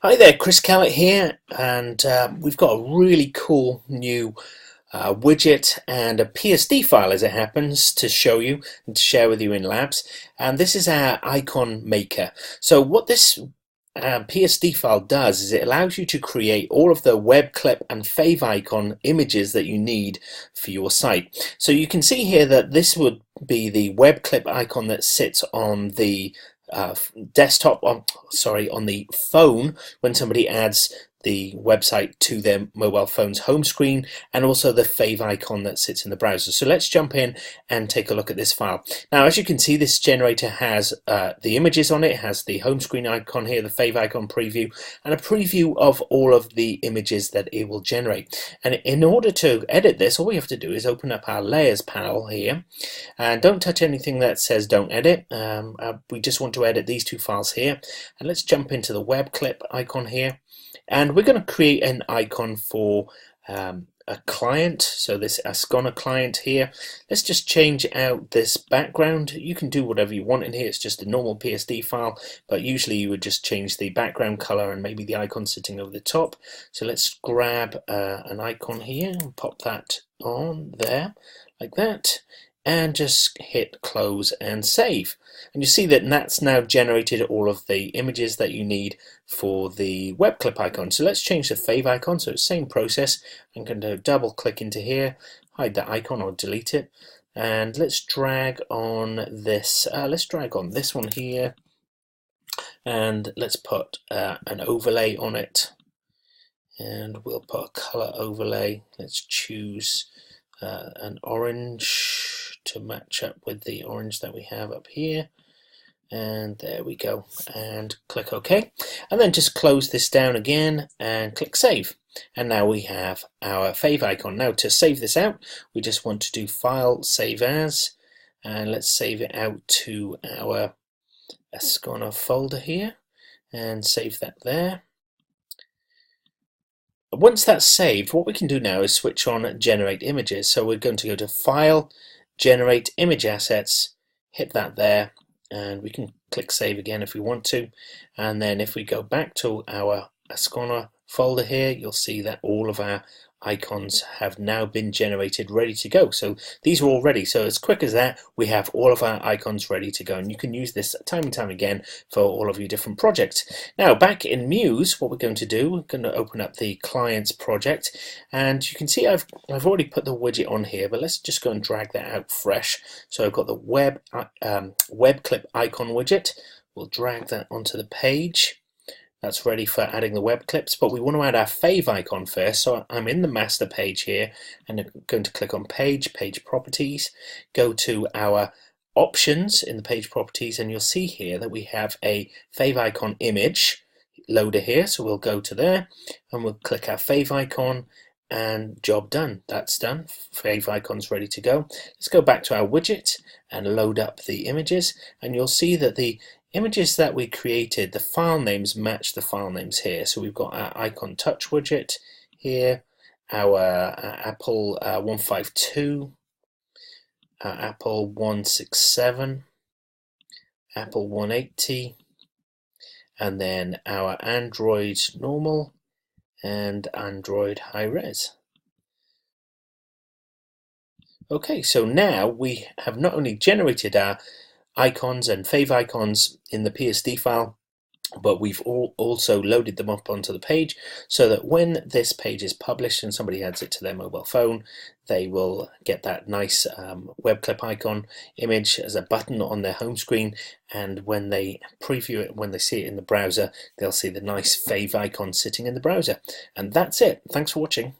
Hi there, Chris Callett here, and we've got a really cool new widget and a PSD file as it happens to show you and to share with you in labs. And this is our icon maker. So what this PSD file does is it allows you to create all of the web clip and favicon images that you need for your site. So you can see here that this would be the web clip icon that sits on the desktop on the phone when somebody adds the website to their mobile phone's home screen, and also the favicon that sits in the browser. So let's jump in and take a look at this file. Now, as you can see, this generator has the images on it. It has the home screen icon here, the favicon preview, and a preview of all of the images that it will generate. And in order to edit this, all we have to do is open up our layers panel here, and don't touch anything that says don't edit. We just want to edit these two files here. And let's jump into the web clip icon here. And we're going to create an icon for a client, so this Ascona client here. Let's just change out this background. You can do whatever you want in here, it's just a normal PSD file, but usually you would just change the background color and maybe the icon sitting over the top. So let's grab an icon here and pop that on there, like that, and just hit close and save. And you see that that's now generated all of the images that you need for the web clip icon. So let's change the favicon. So it's the same process. I'm going to double click into here, hide that icon or delete it, and let's drag on this. Let's drag on this one here, and let's put an overlay on it, and we'll put a color overlay. Let's choose an orange to match up with the orange that we have up here, and there we go, and click OK, and then just close this down again and click save. And now we have our favicon. Now to save this out, we just want to do file, save as, and let's save it out to our Ascona folder here and save that there. Once that's saved, what we can do now is switch on generate images. So we're going to go to file, generate image assets, hit that there, and we can click save again if we want to. And then if we go back to our Ascona folder here, you'll see that all of our icons have now been generated, ready to go. So these are all ready. So as quick as that, we have all of our icons ready to go, and you can use this time and time again for all of your different projects. Now back in Muse, what we're going to do, we're going to open up the clients project, and you can see I've already put the widget on here, but let's just go and drag that out fresh. So I've got the web clip icon widget. We'll drag that onto the page. That's ready for adding the web clips, but we want to add our favicon first. So I'm in the master page here, and I'm going to click on page properties, go to our options in the page properties, and you'll see here that we have a favicon image loader here. So we'll go to there and we'll click our favicon, and job done. That's done. Favicon's ready to go. Let's go back to our widget and load up the images, and you'll see that the images that we created, the file names match the file names here. So we've got our icon touch widget here, our Apple 152, Apple 167, Apple 180, and then our Android normal and Android high res. Okay, so now we have not only generated our icons and favicons in the PSD file, but we've also loaded them up onto the page, so that when this page is published and somebody adds it to their mobile phone, they will get that nice web clip icon image as a button on their home screen, and when they preview it, when they see it in the browser, they'll see the nice favicon sitting in the browser. And that's it. Thanks for watching.